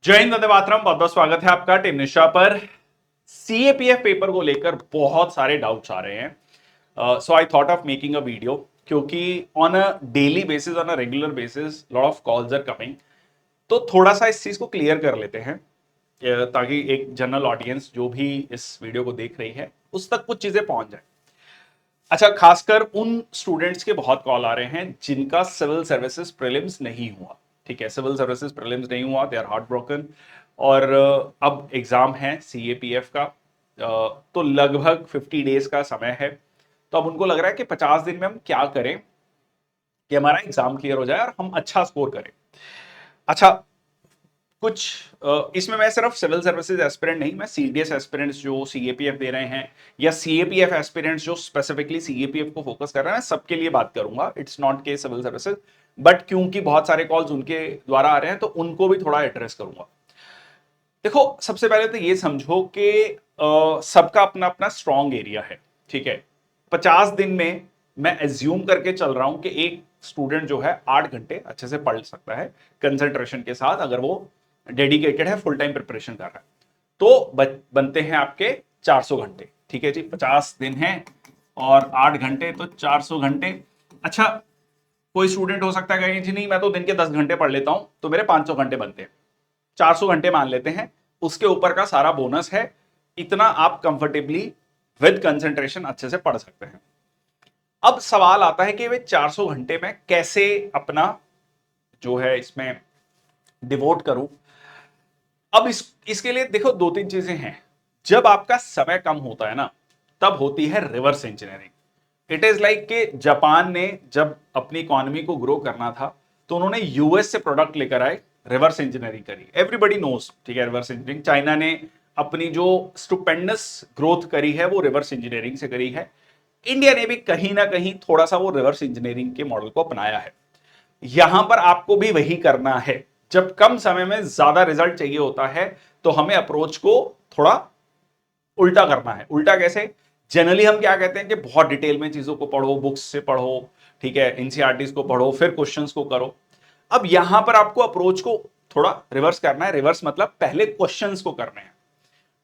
जय हिंद, वंदे मातरम। बहुत बहुत स्वागत है आपका टीम निशा पर। सीएपीएफ पेपर को लेकर बहुत सारे डाउट्स आ रहे हैं, so I thought of making a video, क्योंकि on a daily basis, on a regular basis lot of calls are coming. तो थोड़ा सा इस चीज को क्लियर कर लेते हैं, ताकि एक जनरल ऑडियंस जो भी इस वीडियो को देख रही है उस तक कुछ चीजें पहुंच जाए। अच्छा, खासकर उन स्टूडेंट्स के बहुत कॉल आ रहे हैं जिनका सिविल सर्विसेज प्रीलिम्स नहीं हुआ। ठीक है, सिविल सर्विसेज प्रीलिम्स नहीं हुआ, दे आर हार्ट ब्रोकन। और अब एग्जाम है सीएपीएफ का, तो लगभग 50 डेज का समय है। तो अब उनको लग रहा है कि 50 दिन में हम क्या करें कि हमारा एग्जाम क्लियर हो जाए और हम अच्छा स्कोर करें। अच्छा, कुछ इसमें मैं सिर्फ सिविल सर्विसेज एस्पिरेंट नहीं, मैं सीडीएस एस्पिरेंट्स जो सीएपीएफ दे रहे हैं या सीएपीएफ एस्पिरेंट्स जो स्पेसिफिकली सीएपीएफ को फोकस कर रहे हैं, सबके लिए बात करूंगा। इट्स नॉट के सिविल सर्विसेज, बट क्योंकि बहुत सारे कॉल्स उनके द्वारा आ रहे हैं तो उनको भी थोड़ा एड्रेस करूंगा। देखो, सबसे पहले तो ये समझो कि सबका अपना अपना स्ट्रॉन्ग एरिया है। ठीक है, 50 दिन में मैं एज्यूम करके चल रहा हूं कि एक स्टूडेंट जो है 8 घंटे अच्छे से पढ़ सकता है कंसंट्रेशन के साथ, अगर वो डेडिकेटेड है, फुल टाइम प्रिपरेशन कर रहा है। तो बनते हैं आपके 400 घंटे। ठीक है जी, 50 दिन है और 8 घंटे, तो 400 घंटे। अच्छा, कोई स्टूडेंट हो सकता है कहें जी नहीं, मैं तो दिन के 10 घंटे पढ़ लेता हूं, तो मेरे 500 घंटे बनते हैं। 400 घंटे मान लेते हैं, उसके ऊपर का सारा बोनस है। इतना आप कंफर्टेबली विद कंसंट्रेशन अच्छे से पढ़ सकते हैं। अब सवाल आता है कि वे 400 घंटे में कैसे अपना जो है इसमें डिवोट करूं। अब इसके लिए देखो, दो तीन चीजें हैं। जब आपका समय कम होता है ना, तब होती है reverse engineering. It is like कि जापान ने जब अपनी इकोनॉमी को ग्रो करना था तो उन्होंने यूएस से प्रोडक्ट लेकर आए, रिवर्स इंजीनियरिंग करी। एवरीबॉडी नोस, ठीक है, रिवर्स इंजीनियरिंग। चाइना ने अपनी जो स्टुपेंडस ग्रोथ करी है वो रिवर्स इंजीनियरिंग से करी है। इंडिया ने भी कहीं ना कहीं थोड़ा सा वो रिवर्स इंजीनियरिंग के मॉडल को अपनाया है। यहां पर आपको भी वही करना है। जब कम समय में ज्यादा रिजल्ट चाहिए होता है तो हमें अप्रोच को थोड़ा उल्टा करना है। उल्टा कैसे? जनरली हम क्या कहते हैं कि बहुत डिटेल में चीजों को पढ़ो, बुक्स से पढ़ो, ठीक है, एनसीईआरटीज को पढ़ो, फिर क्वेश्चंस को करो। अब यहां पर आपको अप्रोच को थोड़ा रिवर्स करना है। रिवर्स मतलब पहले क्वेश्चंस को करने हैं।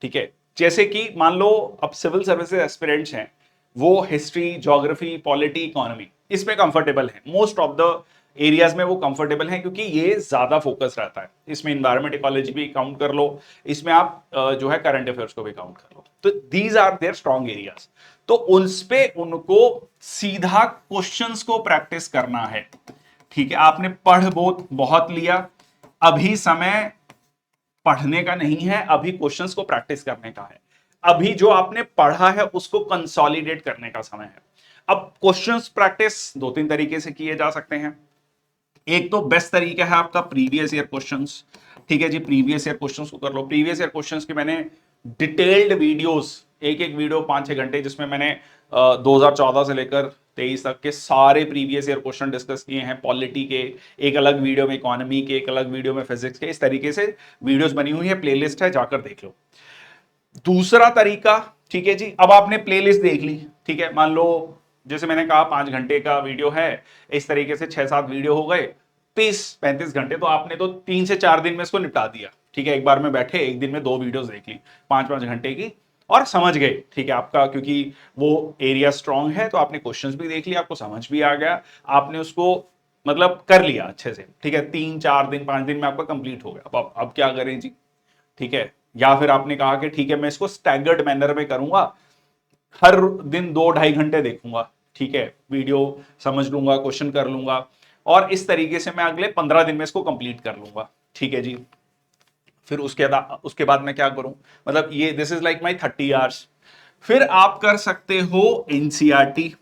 ठीक है, जैसे कि मान लो अब सिविल सर्विसेज एस्पिरेंट्स हैं, वो हिस्ट्री, ज्योग्राफी, पॉलिटी, इकोनॉमी इसमें कंफर्टेबल हैं। मोस्ट ऑफ द एरियाज में वो कंफर्टेबल हैं, क्योंकि ये ज्यादा फोकस रहता है। इसमें इन्वायरमेंट इकोलॉजी भी काउंट कर लो, इसमें आप जो है करंट अफेयर्स को भी काउंट कर लो। तो these are their strong areas. तो उनपे उनको सीधा क्वेश्चंस को प्रैक्टिस करना है। ठीक है, आपने पढ़ बहुत लिया, अभी समय पढ़ने का नहीं है, अभी क्वेश्चंस को प्रैक्टिस करने का है। अभी जो आपने पढ़ा है उसको कंसोलिडेट करने का समय है। अब क्वेश्चंस प्रैक्टिस दो तीन तरीके से किए जा सकते हैं। एक तो बेस्ट तरीका है आपका प्रीवियस ईयर क्वेश्चंस। ठीक है जी, प्रीवियस ईयर क्वेश्चंस को कर लो। प्रीवियस ईयर क्वेश्चंस की मैंने डिटेल्ड वीडियोस, एक एक वीडियो 5-6 घंटे, जिसमें मैंने 2014 से लेकर 23 तक के सारे प्रीवियस ईयर क्वेश्चन डिस्कस किए हैं। पॉलिटी के एक अलग वीडियो में, इकोनॉमी के एक अलग वीडियो में, फिजिक्स के, इस तरीके से वीडियोस बनी हुई है, प्लेलिस्ट है, जाकर देख लो। दूसरा तरीका, ठीक है जी, अब आपने प्लेलिस्ट देख ली। ठीक है, मान लो जैसे मैंने कहा 5 घंटे का वीडियो है, इस तरीके से 6-7 वीडियो हो गए, 30-35 घंटे। तो आपने तो 3 से 4 दिन में इसको निपटा दिया। ठीक है, एक बार में बैठे एक दिन में 2 वीडियोस देख ली 5-5 घंटे की, और समझ गए। ठीक है, आपका क्योंकि वो एरिया स्ट्रांग है तो आपने क्वेश्चंस भी देख लिया, आपको समझ भी आ गया, आपने उसको मतलब कर लिया अच्छे से। ठीक है, 3-4 दिन 5 दिन में आपका कंप्लीट हो गया। अब क्या करें जी? ठीक है, या फिर आपने कहा कि ठीक है, मैं इसको स्टैगर्ड मैनर में करूंगा, हर दिन 2-2.5 घंटे देखूंगा। ठीक है, वीडियो समझ लूंगा, क्वेश्चन कर लूंगा, और इस तरीके से मैं अगले 15 दिन में इसको कंप्लीट कर लूंगा। ठीक है जी, फिर उसके बाद मैं क्या करूं? मतलब ये this is like my 30 hours. फिर आप कर सकते हो एनसीईआरटी।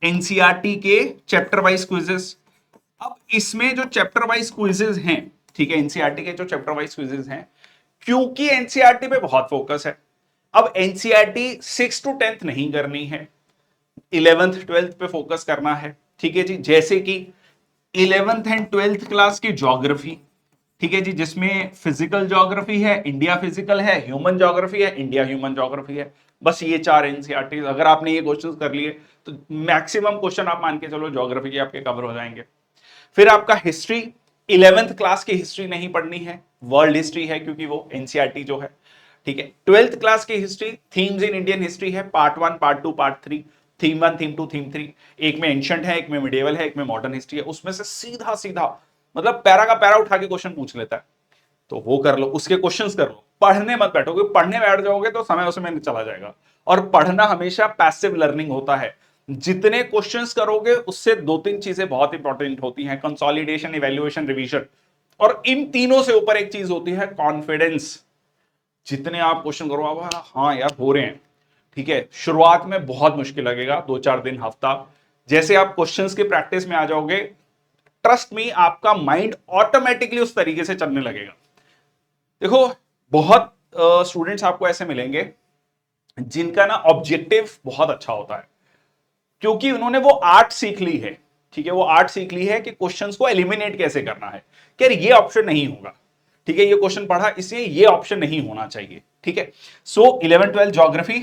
एनसीईआरटी के चैप्टर वाइज क्विजेस। अब इसमें जो चैप्टर वाइज क्विजेस हैं, ठीक है, एनसीईआरटी के जो चैप्टर वाइज क्विजेस हैं, क्योंकि एनसीईआरटी पे बहुत फोकस है। अब एनसीईआरटी 6 to 10th नहीं करनी है, 11th 12th पे फोकस करना है। ठीक है जी, जैसे कि 11th एंड 12th क्लास की ज्योग्राफी, ठीक है जी, जिसमें फिजिकल ज्योग्राफी है, इंडिया फिजिकल है, ह्यूमन ज्योग्राफी है, इंडिया ह्यूमन ज्योग्राफी है। बस ये 4 एनसीईआरटी, अगर आपने ये क्वेश्चंस कर लिए तो मैक्सिमम क्वेश्चन आप मान के चलो ज्योग्राफी के आपके कवर हो जाएंगे। फिर आपका हिस्ट्री, 11th क्लास की हिस्ट्री नहीं पढ़नी है, वर्ल्ड हिस्ट्री है क्योंकि वो एनसीईआरटी जो है, ठीक है। 12th क्लास की history themes in Indian history है, part 1, part 2, part 3, theme 1, theme 2, theme 3, एक में एंशिएंट है, एक में मिडिवल है, एक में मॉडर्न हिस्ट्री है। उसमें से सीधा सीधा मतलब पैरा का पैरा उठा के क्वेश्चन पूछ लेता है, तो वो कर लो, उसके क्वेश्चंस कर लो। पढ़ने मत बैठो, क्योंकि पढ़ने बैठ जाओगे तो समय उसमें चला जाएगा, और पढ़ना हमेशा पैसिव लर्निंग होता है। जितने क्वेश्चंस करोगे उससे दो तीन चीजें बहुत इंपॉर्टेंट होती हैं, कंसोलिडेशन, इवैल्यूएशन, रिवीजन, और इन तीनों से ऊपर एक चीज होती है कॉन्फिडेंस। जितने आप क्वेश्चन करो आप हाँ यार हो रहे हैं, ठीक है। शुरुआत में बहुत मुश्किल लगेगा, 2-4 दिन, हफ्ता, जैसे आप क्वेश्चंस के प्रैक्टिस में आ जाओगे, ट्रस्ट मी, आपका माइंड ऑटोमेटिकली उस तरीके से चलने लगेगा। देखो, बहुत स्टूडेंट्स आपको ऐसे मिलेंगे जिनका ना ऑब्जेक्टिव बहुत अच्छा होता है, क्योंकि उन्होंने वो आर्ट सीख ली है, ठीक है। वो आर्ट सीख ली है कि क्वेश्चंस को एलिमिनेट कैसे करना है, कि ये ऑप्शन नहीं होगा, ठीक है, ये क्वेश्चन पढ़ा इसलिए ये ऑप्शन नहीं होना चाहिए, ठीक है। सो 11th-12th geography,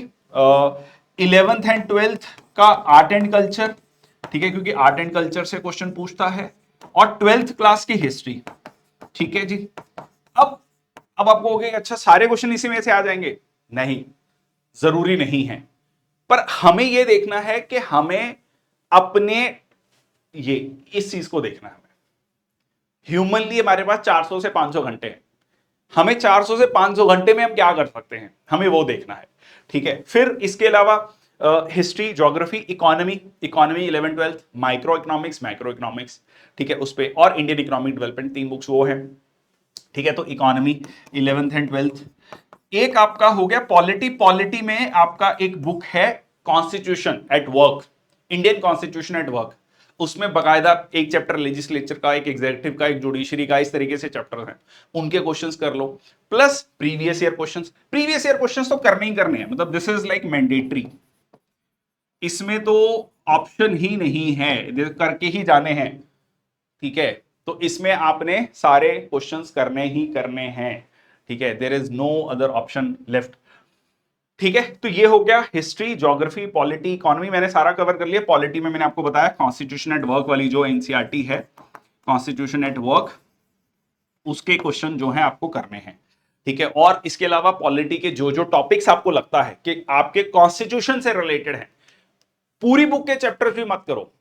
11th and 12th का आर्ट एंड कल्चर, ठीक है, क्योंकि आर्ट एंड कल्चर से क्वेश्चन पूछता है, और 12th क्लास की हिस्ट्री, ठीक है जी। अब आपको होगा कि अच्छा सारे क्वेश्चन इसी में से आ जाएंगे, नहीं, जरूरी नहीं है। पर हमें यह देखना है कि हमें अपने ये इस चीज को देखना है। ह्यूमनली हमारे पास 400 से 500 घंटे हैं, हमें 400 से 500 घंटे में हम क्या कर सकते हैं, हमें वो देखना है, ठीक है। फिर इसके अलावा history, geography, economy, economy 11th-12th, micro economics, ठीक है, उस पे, और इंडियन इकोनॉमिक डेवलपमेंट, 3 बुक्स वो है, ठीक है। तो इकोनॉमी 11th एंड 12th। एक आपका हो गया पॉलिटी, पॉलिटी में आपका एक बुक है constitution at work, Indian constitution at work. उसमें बकायदा एक चैप्टर लेजिस्लेचर का, एक एग्जीक्यूटिव का, एक जुडिशरी का, इस तरीके से चैप्टर हैं, उनके क्वेश्चंस कर लो, plus previous year questions. Previous year questions तो करने ही करने हैं, मतलब दिस इज लाइक मैंडेटरी, इसमें तो ऑप्शन ही नहीं है, करके ही जाने हैं, ठीक है। तो इसमें आपने सारे क्वेश्चंस करने ही करने हैं, ठीक है, there is no other option left, ठीक है। तो ये हो गया हिस्ट्री, ज्योग्राफी, पॉलिटी, इकोनॉमी, मैंने सारा कवर कर लिया। पॉलिटी में मैंने आपको बताया कॉन्स्टिट्यूशन एट वर्क वाली जो एनसीईआरटी है, कॉन्स्टिट्यूशन एट वर्क, उसके क्वेश्चन जो है आपको करने हैं, ठीक है। और इसके अलावा पॉलिटी के जो जो टॉपिक्स आपको लगता है कि आपके कॉन्स्टिट्यूशन से रिलेटेड है, पूरी बुक के चैप्टर्स भी मत करो,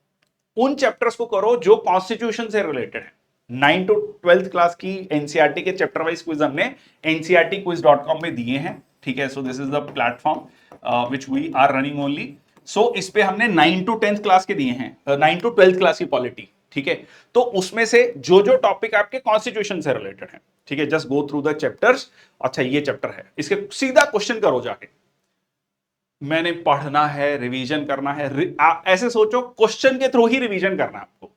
उन चैप्टर्स को करो जो कॉन्स्टिट्यूशन से रिलेटेड है। 9 to 12th क्लास की एनसीईआरटी के चैप्टर वाइज क्विज हमने ncrtquiz.com में दिए हैं, ठीक है। So this is the platform which we are running only. सो इस पे हमने 9 to 10th क्लास के दिए हैं, 9 to 12th क्लास की पॉलिटी, ठीक है। तो उसमें से जो जो टॉपिक आपके कॉन्स्टिट्यूशन से रिलेटेड है, ठीक है, just go through the chapters. अच्छा ये चैप्टर है, इसके सीधा क्वेश्चन करो जाके, मैंने पढ़ना है, रिवीजन करना है, ऐसे सोचो क्वेश्चन के थ्रू ही रिवीजन करना है आपको।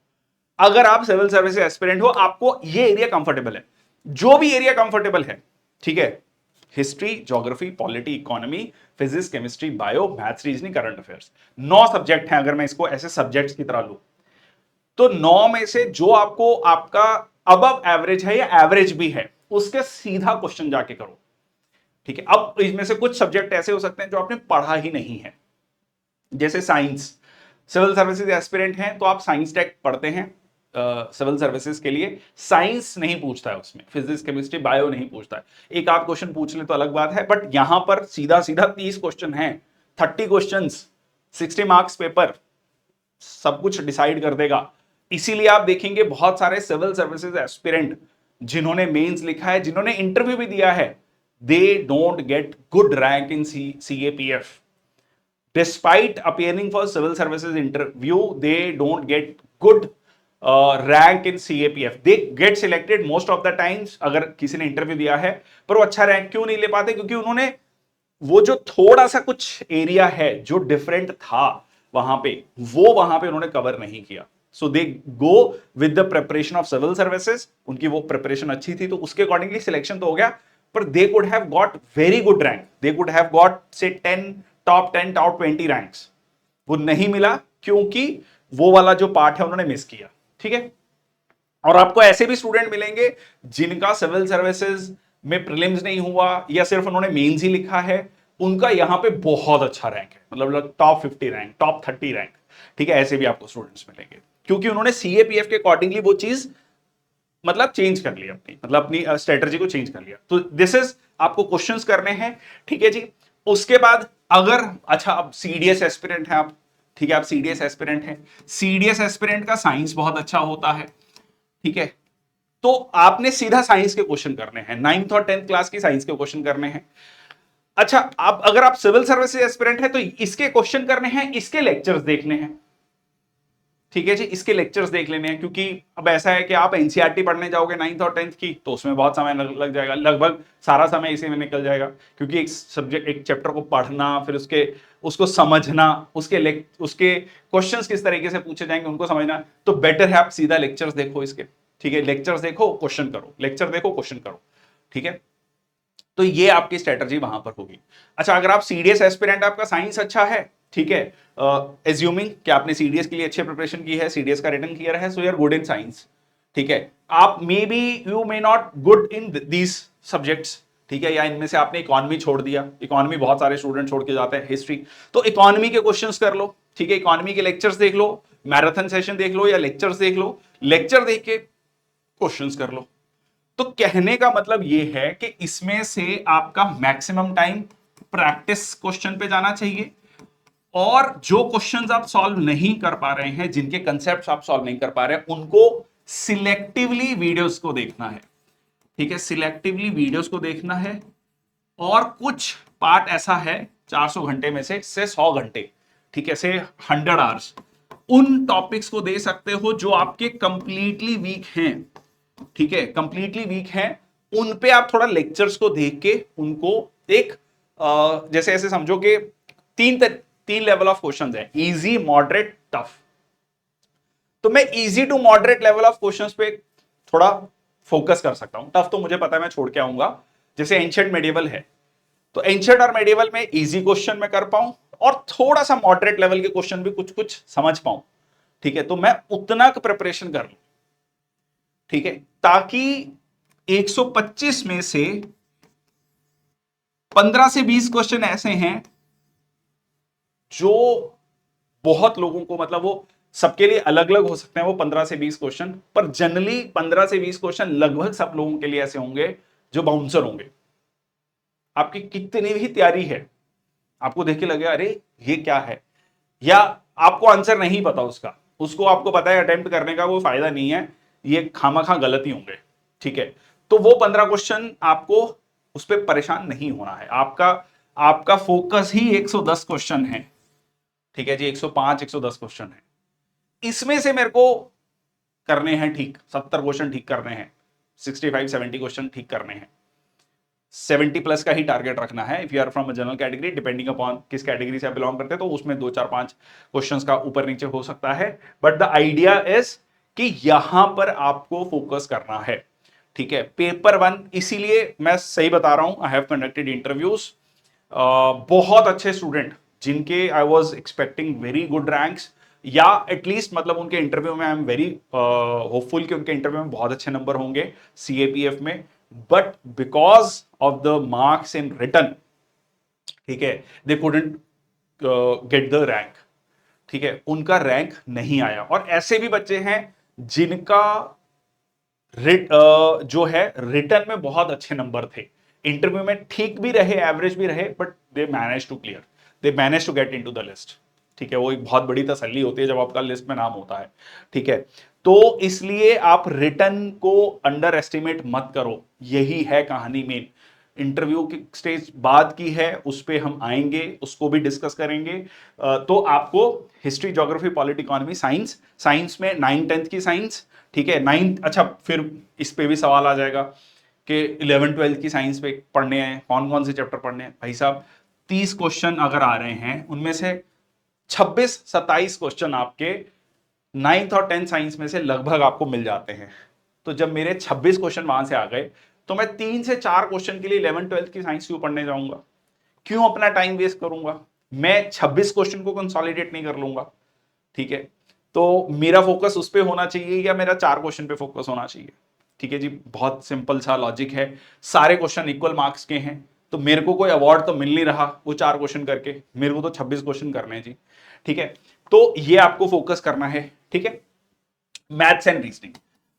अगर आप सिविल सर्विसेज एस्पिरेंट हो, आपको ये एरिया कंफर्टेबल है, जो भी एरिया कंफर्टेबल है, ठीक है, history, geography, polity, economy, physics, chemistry, bio, maths, reasoning, current affairs, 9 subject हैं। अगर मैं इसको ऐसे सब्जेक्ट्स की तरह लूं तो 9 में से जो आपको आपका अबव एवरेज है या एवरेज भी है, उसके सीधा क्वेश्चन जाके करो, ठीक है। अब इसमें से कुछ सब्जेक्ट ऐसे हो सकते हैं जो आपने पढ़ा ही नहीं है, जैसे साइंस, सिविल सर्विसेज एस्पिरेंट हैं तो आप साइंस टेक पढ़ते हैं, सिविल सर्विसेज के लिए साइंस नहीं पूछता है, उसमें फिजिक्स, केमिस्ट्री, बायो नहीं पूछता है। एक आप क्वेश्चन पूछ ले तो अलग बात है, बट यहां पर सीधा सीधा 30 क्वेश्चन हैं, 30 क्वेश्चन, 60 मार्क्स पेपर, सब कुछ डिसाइड कर देगा। इसीलिए आप देखेंगे बहुत सारे सिविल सर्विसेज एस्पिरेंट जिन्होंने मेंस लिखा है, जिन्होंने इंटरव्यू भी दिया है, they don't get good rank in CAPF। Despite appearing for civil services interview, they don't get good rank in CAPF. They get selected most of the times अगर किसी ने इंटरव्यू दिया है, पर वो अच्छा रैंक क्यों नहीं ले पाते, क्योंकि उन्होंने वो जो थोड़ा सा कुछ एरिया है जो डिफरेंट था वहां पे, वो वहां पे उन्होंने कवर नहीं किया। So they go with the preparation of civil services, उनकी वो प्रिपरेशन अच्छी थी तो उसके अकॉर्डिंगली सिलेक्शन तो हो गया, पर they could have got very good rank, they could have got से 10 टॉप 10 टॉप 20 रैंक्स, वो नहीं मिला क्योंकि वो वाला जो पार्ट है उन्होंने मिस किया, ठीक है। और आपको ऐसे भी स्टूडेंट मिलेंगे जिनका सिविल सर्विसेज में प्रीलिम्स नहीं हुआ या सिर्फ उन्होंने मेंस ही लिखा है, उनका यहां पे बहुत अच्छा रैंक है, मतलब टॉप 50 रैंक, टॉप 30 रैंक, ठीक है। ऐसे भी आपको स्टूडेंट्स मिलेंगे क्योंकि उन्होंने CAPF के अकॉर्डिंगली वो चीज मतलब चेंज कर लिया अपनी, मतलब अपनी स्ट्रेटजी को चेंज कर लिया। तो दिस इज आपको क्वेश्चंस करने हैं, ठीक है जी। उसके बाद अगर अच्छा अब सीडीएस एस्पिरेंट है आप, ठीक है, आप सीडीएस एस्पिरेंट हैं, सीडीएस एस्पिरेंट का साइंस बहुत अच्छा होता है, ठीक है, तो आपने सीधा साइंस के क्वेश्चन करने हैं, 9th और 10th क्लास की साइंस के क्वेश्चन करने हैं। अच्छा अब अगर आप सिविल सर्विसेज एस्पिरेंट है तो इसके क्वेश्चन करने हैं, इसके लेक्चर्स देखने हैं, ठीक है जी, इसके लेक्चर्स देख लेने हैं, क्योंकि अब ऐसा है कि आप एनसीईआरटी पढ़ने जाओगे 9th और 10th की तो उसमें बहुत समय लग जाएगा, लगभग सारा समय इसी में निकल जाएगा, क्योंकि एक सब्जेक्ट एक चैप्टर को पढ़ना, फिर उसको समझना, उसके क्वेश्चंस किस तरीके से पूछे जाएंगे उनको समझना, तो बेटर है आप सीधा लेक्चर्स देखो इसके, ठीक है, लेक्चर्स देखो क्वेश्चन करो, लेक्चर देखो क्वेश्चन करो, ठीक है। तो ये आपकी स्ट्रेटजी वहां पर होगी। अच्छा अगर आप सीडीएस एस्पिरेंट, आपका साइंस अच्छा है, ठीक है, एज्यूमिंग कि आपने सीडीएस के लिए अच्छी प्रिपरेशन की है, सीडीएस का रिटन क्लियर है, so you are good in science, ठीक है। आप maybe you may not good in these subjects, ठीक है, या इनमें से आपने इकोनॉमी छोड़ दिया, इकोनॉमी बहुत सारे स्टूडेंट छोड़ के जाते हैं, हिस्ट्री, तो इकोनॉमी के क्वेश्चंस कर लो, ठीक है, इकोनॉमी के लेक्चर्स देख लो, मैराथन सेशन देख लो या लेक्चर्स देख लो, लेक्चर देख के क्वेश्चंस कर लो। तो कहने का मतलब यह है कि इसमें से आपका मैक्सिमम टाइम प्रैक्टिस क्वेश्चन पे जाना चाहिए, और जो क्वेश्चंस आप सॉल्व नहीं कर पा रहे हैं, जिनके कंसेप्ट्स आप सॉल्व नहीं कर पा रहे हैं, उनको सिलेक्टिवली वीडियोस को देखना है, ठीक है, सिलेक्टिवली वीडियोस को देखना है। और कुछ पार्ट ऐसा है 400 घंटे में से 100 घंटे, ठीक है, से 100 आवर्स, उन टॉपिक्स को दे सकते हो जो आपके कंप्लीटली वीक हैं, ठीक है, कंप्लीटली वीक हैं, उन पे आप थोड़ा लेक्चर्स को देख के उनको एक जैसे ऐसे समझो कि तीन लेवल ऑफ क्वेश्चंस है, इजी, मॉडरेट, टफ। तो मैं easy to moderate level of questions पे थोड़ा फोकस कर सकता हूं, टफ तो मुझे पता है मैं छोड़ के आऊंगा, जैसे एंशिएंट मेडिवल है, तो एंशिएंट और मेडिवल में इजी क्वेश्चन मैं कर पाऊं और थोड़ा सा मॉडरेट लेवल के क्वेश्चन भी कुछ कुछ समझ पाऊं, ठीक है, तो मैं उतना का प्रिपरेशन कर लूं, ठीक है, ताकि 125 में से 15 से 20 क्वेश्चन ऐसे हैं जो बहुत लोगों को, मतलब वो सबके लिए अलग अलग हो सकते हैं वो 15 से 20 क्वेश्चन, पर जनरली 15 से 20 क्वेश्चन लगभग सब लोगों के लिए ऐसे होंगे जो बाउंसर होंगे। आपकी कितनी भी तैयारी है, आपको देख के लगे अरे ये क्या है, या आपको आंसर नहीं पता उसका, उसको आपको पता है अटेम्प्ट करने का वो फायदा नहीं है, ये खामखा गलती होंगे, ठीक है, तो वो 15 क्वेश्चन आपको उस पर परेशान नहीं होना है, आपका आपका फोकस ही 110 क्वेश्चन है, ठीक है जी, 105 110 क्वेश्चन है, इसमें से मेरे को करने हैं ठीक 70 क्वेश्चन ठीक करने हैं, 65 70 क्वेश्चन ठीक करने हैं, 70 प्लस का ही टारगेट रखना है if you are from general category, depending upon किस कैटेगरी से आप बिलोंग करते हैं, तो उसमें 2 4 5 क्वेश्चंस का ऊपर नीचे हो सकता है, बट द आइडिया इज कि यहां पर आपको फोकस करना है, ठीक है। पेपर 1 इसीलिए मैं सही बता रहा हूं, आई हैव कंडक्टेड इंटरव्यूज, बहुत अच्छे स्टूडेंट जिनके I was expecting very good ranks, या एटलीस्ट मतलब उनके इंटरव्यू में आई एम वेरी होपफुल कि उनके इंटरव्यू में बहुत अच्छे नंबर होंगे सीएपीएफ में, but because of the marks in written, ठीक है, they couldn't get the rank, ठीक है, उनका रैंक नहीं आया। और ऐसे भी बच्चे हैं जिनका जो है रिटन में बहुत अच्छे नंबर थे, इंटरव्यू में ठीक भी रहे, एवरेज भी रहे, but they manage to clear, they manage to get into the list, ठीक है, वो एक बहुत बड़ी तसल्ली होती है जब आपका लिस्ट में नाम होता है, ठीक है। तो इसलिए आप रिटन को अंडर एस्टिमेट मत करो, यही है कहानी मेन। इंटरव्यू की स्टेज बाद की है, उस पर हम आएंगे, उसको भी डिस्कस करेंगे। तो आपको history, geography, polity, economy, science, science में 9th 10th की साइंस, ठीक है, 9th, अच्छा फिर इस पे भी सवाल आ जाएगा कि 11th 12th की साइंस पे पढ़ने हैं, कौन कौन से चैप्टर पढ़ने हैं, भाई साहब 30 क्वेश्चन अगर आ रहे हैं, उनमें से 26 27 क्वेश्चन आपके 9th और 10th साइंस में से लगभग आपको मिल जाते हैं। तो जब मेरे 26 क्वेश्चन वहां से आ गए, तो मैं 3 से 4 क्वेश्चन के लिए 11th 12th की साइंस क्यों पढ़ने जाऊंगा, क्यों अपना टाइम वेस्ट करूंगा, मैं 26 क्वेश्चन को कंसोलिडेट नहीं कर लूंगा, ठीक है। तो मेरा फोकस उस पर होना चाहिए या मेरा 4 क्वेश्चन पे फोकस होना चाहिए, ठीक है जी, बहुत सिंपल सा लॉजिक है। सारे क्वेश्चन इक्वल मार्क्स के हैं, तो मेरे को कोई अवार्ड तो मिल नहीं रहा वो 4 क्वेश्चन करके, मेरे को तो 26 क्वेश्चन करने हैं जी, ठीक है। तो ये आपको फोकस करना है, ठीक है। मैथ्स एंड रीजनिंग,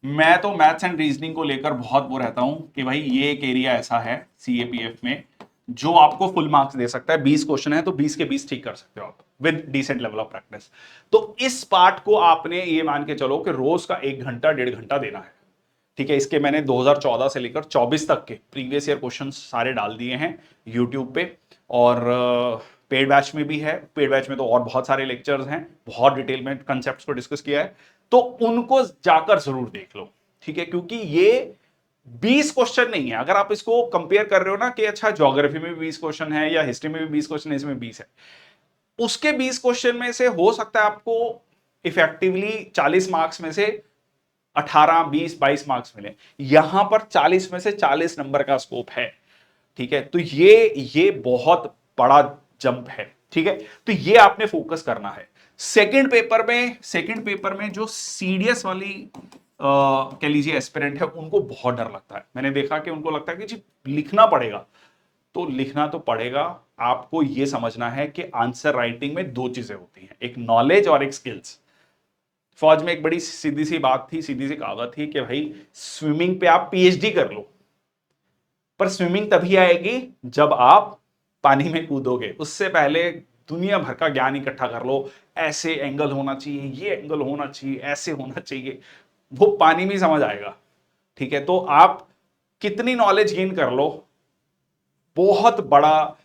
मैं तो मैथ्स एंड रीजनिंग को लेकर बहुत वो रहता हूं कि भाई ये एक एरिया ऐसा है सीएपीएफ में जो आपको फुल मार्क्स दे सकता है। 20 क्वेश्चन है तो 20 के 20 ठीक कर सकते हो आप with decent level of practice. तो इस पार्ट को आपने ये मान के चलो कि रोज का 1 घंटा 1.5 घंटा देना है। ठीक है, इसके मैंने 2014 से लेकर 24 तक के प्रीवियस ईयर क्वेश्चन सारे डाल दिए हैं यूट्यूब पे। और पेड बैच में भी है, पेड बैच में तो और बहुत सारे लेक्चर्स हैं, बहुत डिटेल में कंसेप्ट्स को डिस्कस किया है, तो उनको जाकर जरूर देख लो। ठीक है, क्योंकि ये 20 क्वेश्चन नहीं है। अगर आप इसको कंपेयर कर रहे हो ना कि अच्छा ज्योग्राफी में भी 20 क्वेश्चन है या हिस्ट्री में भी 20 क्वेश्चन है, इसमें 20 है, उसके 20 क्वेश्चन में से हो सकता है आपको इफेक्टिवली 40 मार्क्स में से 18, 20, 22 मार्क्स मिले। यहां पर 40 में से 40 नंबर का स्कोप है। ठीक है, तो ये बहुत बड़ा जंप है। ठीक है, तो ये आपने फोकस करना है। सेकंड पेपर में जो सीडीएस वाली कह लीजिए एस्पिरेंट है, उनको बहुत डर लगता है। मैंने देखा कि उनको लगता है कि जी लिखना पड़ेगा, तो लिखना तो पड़ेगा। आपको यह समझना है कि आंसर राइटिंग में दो चीजें होती हैं, एक नॉलेज और एक स्किल्स। फौज में एक बड़ी सीधी सी बात थी, सीधी सी कहावत थी कि भाई स्विमिंग पे आप पीएचडी कर लो, पर स्विमिंग तभी आएगी जब आप पानी में कूदोगे। उससे पहले दुनिया भर का ज्ञान इकट्ठा कर लो, ऐसे एंगल होना चाहिए, ये एंगल होना चाहिए, ऐसे होना चाहिए, वो पानी में ही समझ आएगा। ठीक है, तो आप कितनी नॉलेज गेन कर लो, बहुत बड़ा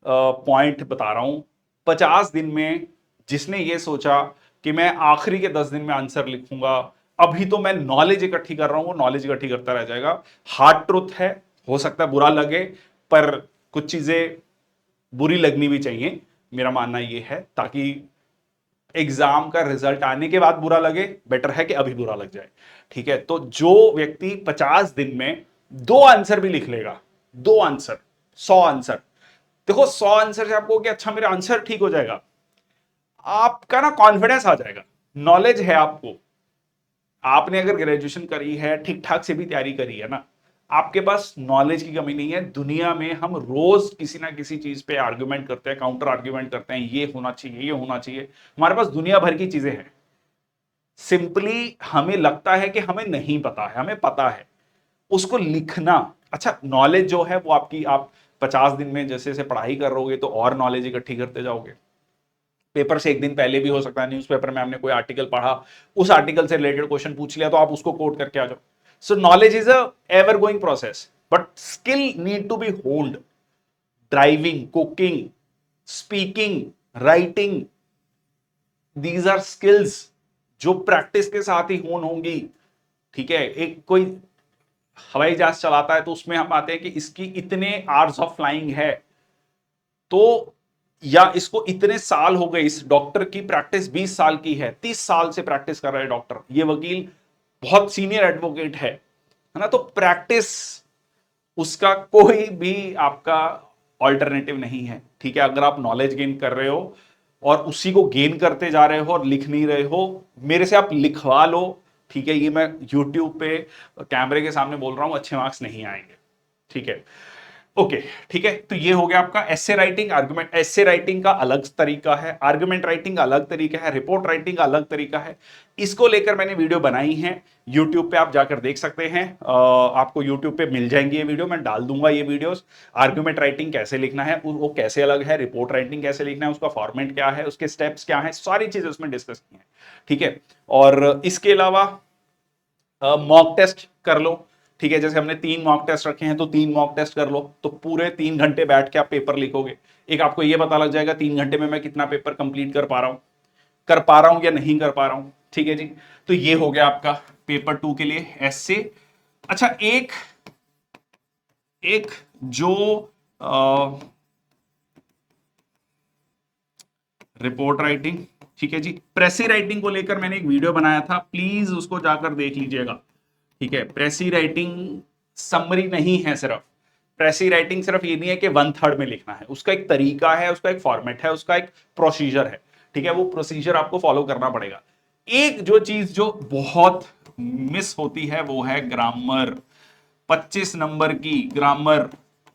पॉइंट बता रहा हूं। 50 दिन में जिसने ये सोचा कि मैं आखिरी के 10 दिन में आंसर लिखूंगा, अभी तो मैं नॉलेज इकट्ठी कर रहा हूं, वो नॉलेज इकट्ठी करता रह जाएगा। हार्ड ट्रुथ है, हो सकता है बुरा लगे, पर कुछ चीजें बुरी लगनी भी चाहिए, मेरा मानना यह है, ताकि एग्जाम का रिजल्ट आने के बाद बुरा लगे, बेटर है कि अभी बुरा लग जाए। ठीक है, तो जो व्यक्ति 50 दिन में 2 आंसर भी लिख लेगा, 2 आंसर, 100 आंसर, देखो 100 आंसर से आपको कि अच्छा मेरा आंसर ठीक हो जाएगा, आपका ना कॉन्फिडेंस आ जाएगा। नॉलेज है आपको, आपने अगर ग्रेजुएशन करी है, ठीक ठाक से भी तैयारी करी है ना, आपके पास नॉलेज की कमी नहीं है। दुनिया में हम रोज किसी ना किसी चीज पे आर्गुमेंट करते हैं, काउंटर आर्गुमेंट करते हैं, ये होना चाहिए, ये होना चाहिए, हमारे पास दुनिया भर की चीजें हैं। सिंपली हमें लगता है कि हमें नहीं पता है, हमें पता है। उसको लिखना, अच्छा नॉलेज जो है वो आपकी, आप 50 दिन में जैसे जैसे पढ़ाई कर रहोगे तो और नॉलेज इकट्ठी करते जाओगे। पेपर से एक दिन पहले भी हो सकता है न्यूज़पेपर में हमने कोई आर्टिकल पढ़ा, उस आर्टिकल से रिलेटेड क्वेश्चन पूछ लिया, तो आप उसको कोट करके आ जाओ। So knowledge is a ever going process, but skill need to be hold. Driving, cooking, speaking, writing, these are skills जो प्रैक्टिस के साथ ही होंगी। ठीक है, एक कोई हवाई जहाज चलाता है तो उसमें हम आते हैं कि इसकी इतने आवर्स ऑफ फ्लाइंग है, तो या इसको इतने साल हो गए, इस डॉक्टर की प्रैक्टिस 20 साल की है, 30 साल से प्रैक्टिस कर रहा है डॉक्टर, ये वकील बहुत सीनियर एडवोकेट है ना। तो प्रैक्टिस, उसका कोई भी आपका ऑल्टरनेटिव नहीं है। ठीक है, अगर आप नॉलेज गेन कर रहे हो और उसी को गेन करते जा रहे हो और लिख नहीं रहे हो, मेरे से आप लिखवा लो। ठीक है, ये मैं यूट्यूब पे कैमरे के सामने बोल रहा हूं, अच्छे मार्क्स नहीं आएंगे। ठीक है, ओके। ठीक है, तो ये हो गया आपका essay writing, argument. Essay writing का अलग तरीका है, आर्गुमेंट राइटिंग का अलग तरीका है, रिपोर्ट राइटिंग का अलग तरीका है। इसको लेकर मैंने वीडियो बनाई है, यूट्यूब पे आप जाकर देख सकते हैं। आपको यूट्यूब पे मिल जाएंगी ये वीडियो, मैं डाल दूंगा ये वीडियोस। आर्गुमेंट राइटिंग कैसे लिखना है वो कैसे अलग है, रिपोर्ट राइटिंग कैसे लिखना है, उसका फॉर्मेट क्या है, उसके स्टेप्स क्या है, सारी चीजें उसमें डिस्कस की है। ठीक है, और इसके अलावा मॉक टेस्ट कर लो। ठीक है, जैसे हमने 3 मॉक टेस्ट रखे हैं तो 3 मॉक टेस्ट कर लो, तो पूरे 3 घंटे बैठ के आप पेपर लिखोगे। एक आपको ये पता लग जाएगा 3 घंटे में मैं कितना पेपर कंप्लीट कर पा रहा हूं या नहीं कर पा रहा हूं। ठीक है जी, तो ये हो गया आपका पेपर 2 के लिए ऐसे। अच्छा, एक एक जो रिपोर्ट राइटिंग, ठीक है जी, प्रेसी राइटिंग को लेकर मैंने एक वीडियो बनाया था, प्लीज उसको जाकर देख लीजिएगा। ठीक है, प्रेसी राइटिंग समरी नहीं है सिर्फ, प्रेसी राइटिंग सिर्फ ये नहीं है कि 1/3 में लिखना है, उसका एक तरीका है, उसका एक फॉर्मेट है, उसका एक प्रोसीजर है। ठीक है, वो प्रोसीजर आपको फॉलो करना पड़ेगा। एक जो चीज जो बहुत मिस होती है वो है ग्रामर। 25 नंबर की ग्रामर,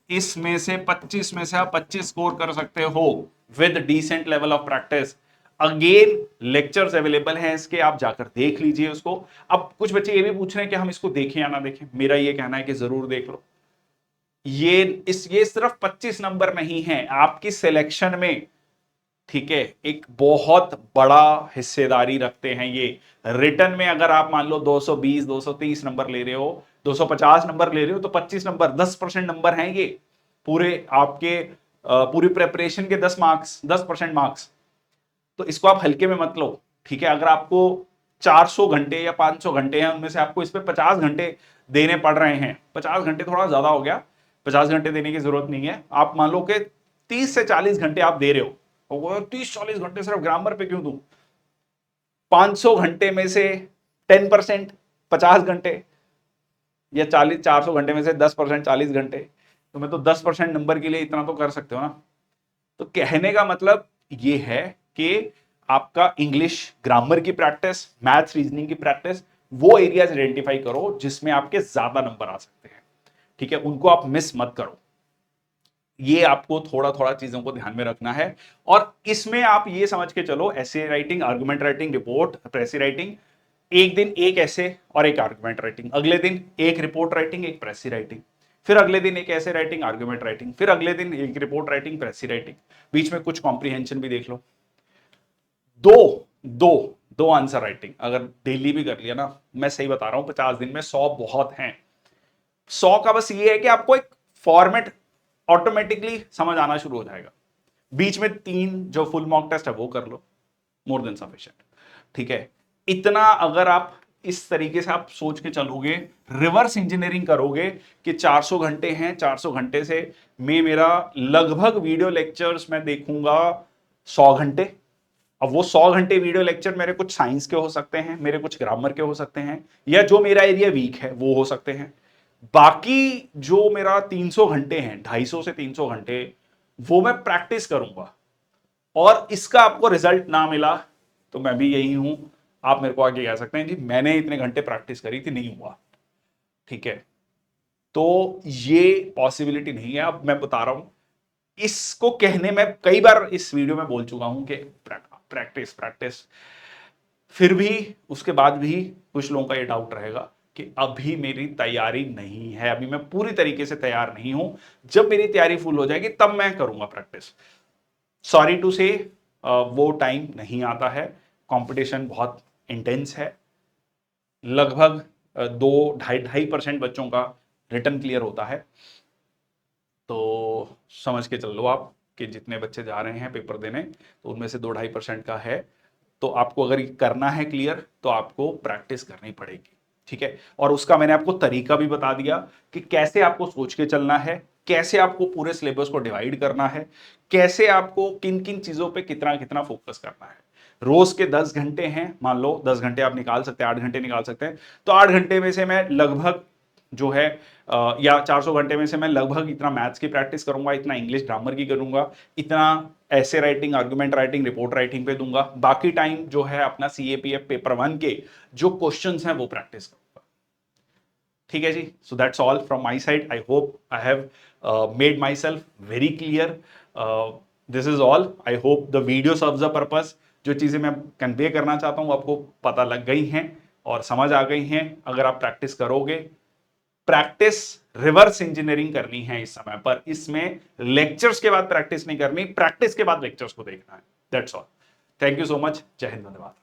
इसमें से 25 में से आप 25 स्कोर कर सकते हो with decent level of practice. Again lectures available हैं इसके, आप जाकर देख लीजिए उसको। अब कुछ बच्चे ये भी पूछ रहे हैं कि हम इसको देखें या ना देखें, मेरा ये कहना है कि जरूर देख लो। ये सिर्फ 25 नंबर नहीं है आपकी सिलेक्शन में, ठीक है, एक बहुत बड़ा हिस्सेदारी रखते हैं ये। रिटर्न में अगर आप मान लो 220 230 नंबर ले रहे हो, 250 नंबर ले रहे हो, तो 25 नंबर 10% नंबर हैं ये पूरे आपके पूरी प्रेपरेशन के 10% मार्क्स। तो इसको आप हल्के में मत लो, ठीक है। अगर आपको 400 घंटे या 500 घंटे हैं, उनमें से आपको इस पे 50 घंटे देने पड़ रहे हैं, 50 घंटे थोड़ा ज्यादा हो गया, 50 घंटे देने की जरूरत नहीं है। आप मान लो कि 30 से 40 घंटे आप दे रहे हो, और 30-40 घंटे सिर्फ ग्रामर पे क्यों दूं? 500 घंटे में से 10%, 50 घंटे, या 400 घंटे में से 10%, 40 घंटे, तो मैं तो 10% नंबर के लिए इतना तो कर सकते हो ना। तो कहने का मतलब ये है कि आपका इंग्लिश ग्रामर की प्रैक्टिस, मैथ्स रीजनिंग की प्रैक्टिस, वो एरियाज आइडेंटिफाई करो जिसमें आपके ज्यादा नंबर आ सकते हैं, ठीक है, उनको आप मिस मत करो। ये आपको थोड़ा थोड़ा चीजों को ध्यान में रखना है। और इसमें आप ये समझ के चलो, ऐसे writing, argument writing, report, प्रेसी writing, एक दिन एक ऐसे और एक आर्गुमेंट राइटिंग, अगले दिन एक रिपोर्ट राइटिंग, एक प्रेसी राइटिंग, फिर अगले दिन एक ऐसे राइटिंग, आर्गुमेंट राइटिंग, फिर अगले दिन एक रिपोर्ट राइटिंग, प्रेसी राइटिंग, बीच में कुछ कॉम्प्रिहेंशन भी देख लो। दो दो दो आंसर राइटिंग अगर डेली भी कर लिया ना, मैं सही बता रहा हूं, 50 दिन में 100 बहुत हैं। 100 का बस ये है कि आपको एक फॉर्मेट ऑटोमेटिकली समझ आना शुरू हो जाएगा। बीच में 3 जो फुल मॉक टेस्ट है वो कर लो, मोर देन सफिशिएंट, ठीक है। इतना अगर आप इस तरीके से आप सोच के चलोगे, रिवर्स इंजीनियरिंग करोगे कि 400 घंटे हैं, 400 घंटे से मैं मेरा लगभग वीडियो लेक्चर्स मैं देखूंगा 100 घंटे। अब वो 100 घंटे वीडियो लेक्चर मेरे कुछ साइंस के हो सकते हैं, मेरे कुछ ग्रामर के हो सकते हैं, या जो मेरा एरिया वीक है वो हो सकते हैं। बाकी जो मेरा 300 घंटे हैं, 250 से 300 घंटे, वो मैं प्रैक्टिस करूंगा। और इसका आपको रिजल्ट ना मिला तो मैं भी यही हूं, आप मेरे को आगे कह सकते हैं कि मैंने इतने घंटे प्रैक्टिस करी थी, नहीं हुआ, ठीक है। तो ये पॉसिबिलिटी नहीं है। अब मैं बता रहा हूं, इसको कहने में कई बार इस वीडियो में बोल चुका हूं कि प्रैक्टिस प्रैक्टिस, फिर भी उसके बाद भी कुछ लोगों का ये डाउट रहेगा कि अभी मेरी तैयारी नहीं है, अभी मैं पूरी तरीके से तैयार नहीं हूं, जब मेरी तैयारी फुल हो जाएगी तब मैं करूंगा प्रैक्टिस। सॉरी टू से, वो टाइम नहीं आता है, कंपटीशन बहुत इंटेंस है। लगभग 2-2.5% बच्चों का रिटर्न क्लियर होता है। तो समझ के चल लो आप कि जितने बच्चे जा रहे हैं पेपर देने, तो उनमें से 2-2.5% का है। तो आपको अगर करना है क्लियर तो आपको प्रैक्टिस करनी पड़ेगी, ठीक है। और उसका मैंने आपको तरीका भी बता दिया कि कैसे आपको सोच के चलना है, कैसे आपको पूरे सिलेबस को डिवाइड करना है, कैसे आपको किन किन चीजों पे कितना कितना फोकस करना है। रोज के 10 घंटे हैं, मान लो 10 घंटे आप निकाल सकते हैं, 8 घंटे निकाल सकते हैं, तो 8 घंटे में से मैं लगभग जो है या 400 घंटे में से मैं लगभग इतना मैथ्स की प्रैक्टिस करूंगा, इतना इंग्लिश ग्रामर की करूंगा, इतना ऐसे writing, argument writing, report writing पे दूंगा। बाकी टाइम जो है अपना सीएपीएफ पेपर 1 के जो क्वेश्चंस हैं वो प्रैक्टिस करूंगा, ठीक है जी। So that's all from my side. I hope I have made myself very clear. This is all. I hope the video serves the purpose. जो चीजें मैं कन्वे करना चाहता हूं आपको पता लग गई हैं और समझ आ गई हैं। अगर आप प्रैक्टिस करोगे, प्रैक्टिस रिवर्स इंजीनियरिंग करनी है इस समय पर, इसमें लेक्चर्स के बाद प्रैक्टिस नहीं करनी, प्रैक्टिस के बाद लेक्चर्स को देखना है। That's all. Thank you so much. जय हिंद, धन्यवाद।